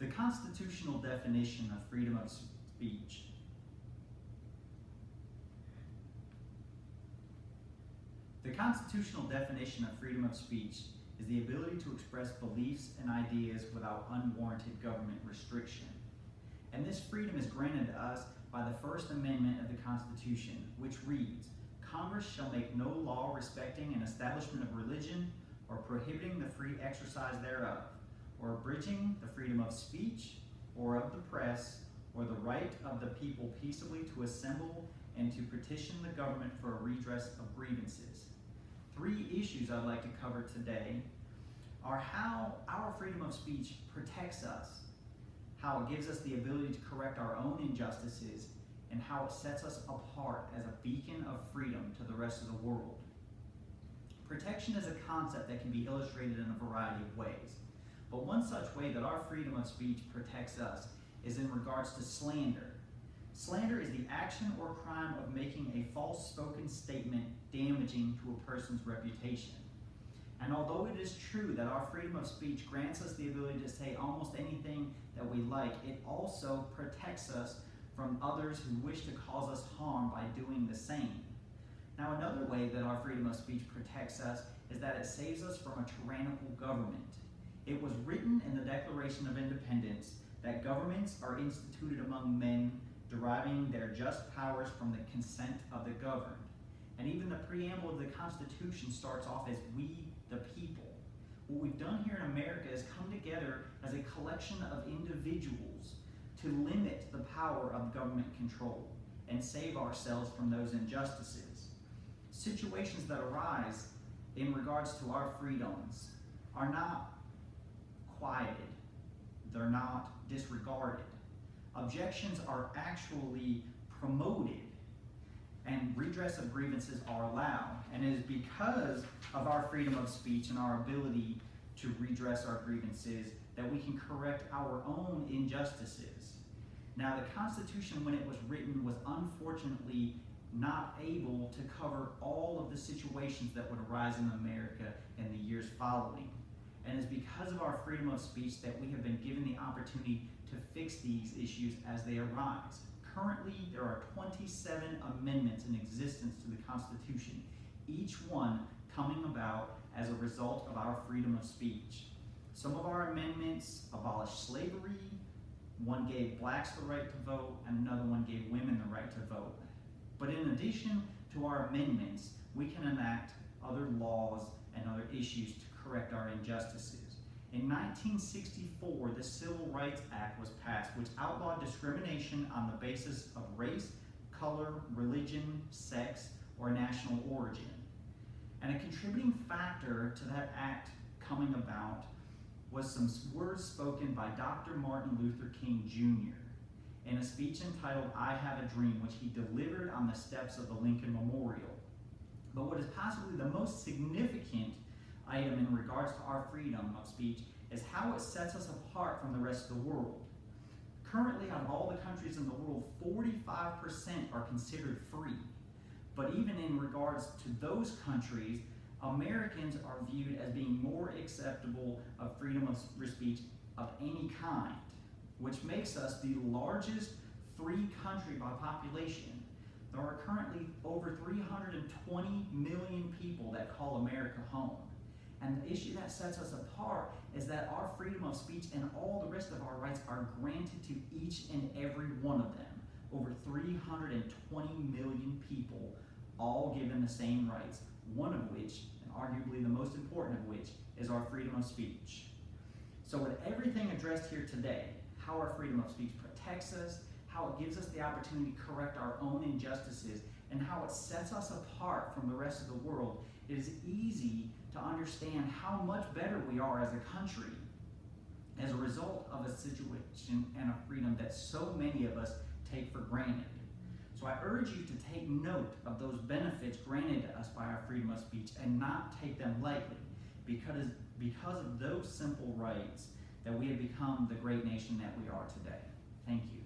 The constitutional definition of freedom of speech. The constitutional definition of freedom of speech is the ability to express beliefs and ideas without unwarranted government restriction. And this freedom is granted to us by the First Amendment of the Constitution, which reads, "Congress shall make no law respecting an establishment of religion or prohibiting the free exercise thereof, or abridging the freedom of speech or of the press, or the right of the people peaceably to assemble and to petition the government for a redress of grievances." Three issues I'd like to cover today are how our freedom of speech protects us, how it gives us the ability to correct our own injustices, and how it sets us apart as a beacon of freedom to the rest of the world. Protection is a concept that can be illustrated in a variety of ways, but one such way that our freedom of speech protects us is in regards to slander. Slander is the action or crime of making a false spoken statement damaging to a person's reputation. And although it is true that our freedom of speech grants us the ability to say almost anything that we like, it also protects us from others who wish to cause us harm by doing the same. Now, another way that our freedom of speech protects us is that it saves us from a tyrannical government. It was written in the Declaration of Independence that governments are instituted among men, deriving their just powers from the consent of the governed. And even the preamble of the Constitution starts off as "we the people." What we've done here in America is come together as a collection of individuals to limit the power of government control and save ourselves from those injustices. Situations that arise in regards to our freedoms are not quieted, they're not disregarded. Objections are actually promoted, and redress of grievances are allowed. And it is because of our freedom of speech and our ability to redress our grievances that we can correct our own injustices. Now, the Constitution, when it was written, was unfortunately not able to cover all of the situations that would arise in America in the years following. And it's because of our freedom of speech that we have been given the opportunity to fix these issues as they arise. Currently, there are 27 amendments in existence to the Constitution, each one coming about as a result of our freedom of speech. Some of our amendments abolished slavery, one gave blacks the right to vote, and another one gave women the right to vote. But in addition to our amendments, we can enact other laws and other issues to correct our injustices. In 1964, the Civil Rights Act was passed, which outlawed discrimination on the basis of race, color, religion, sex, or national origin. And a contributing factor to that act coming about was some words spoken by Dr. Martin Luther King Jr. in a speech entitled "I Have a Dream," which he delivered on the steps of the Lincoln Memorial. But what is possibly the most significant item in regards to our freedom of speech is how it sets us apart from the rest of the world. Currently, out of all the countries in the world, 45% are considered free. But even in regards to those countries, Americans are viewed as being more acceptable of freedom of speech of any kind, which makes us the largest free country by population. There are currently over 320 million people that call America home. And the issue that sets us apart is that our freedom of speech and all the rest of our rights are granted to each and every one of them. Over 320 million people, all given the same rights, one of which, and arguably the most important of which, is our freedom of speech. So with everything addressed here today, how our freedom of speech protects us, how it gives us the opportunity to correct our own injustices, and how it sets us apart from the rest of the world, it is easy to understand how much better we are as a country as a result of a situation and a freedom that so many of us take for granted. So I urge you to take note of those benefits granted to us by our freedom of speech and not take them lightly, because of those simple rights that we have become the great nation that we are today. Thank you.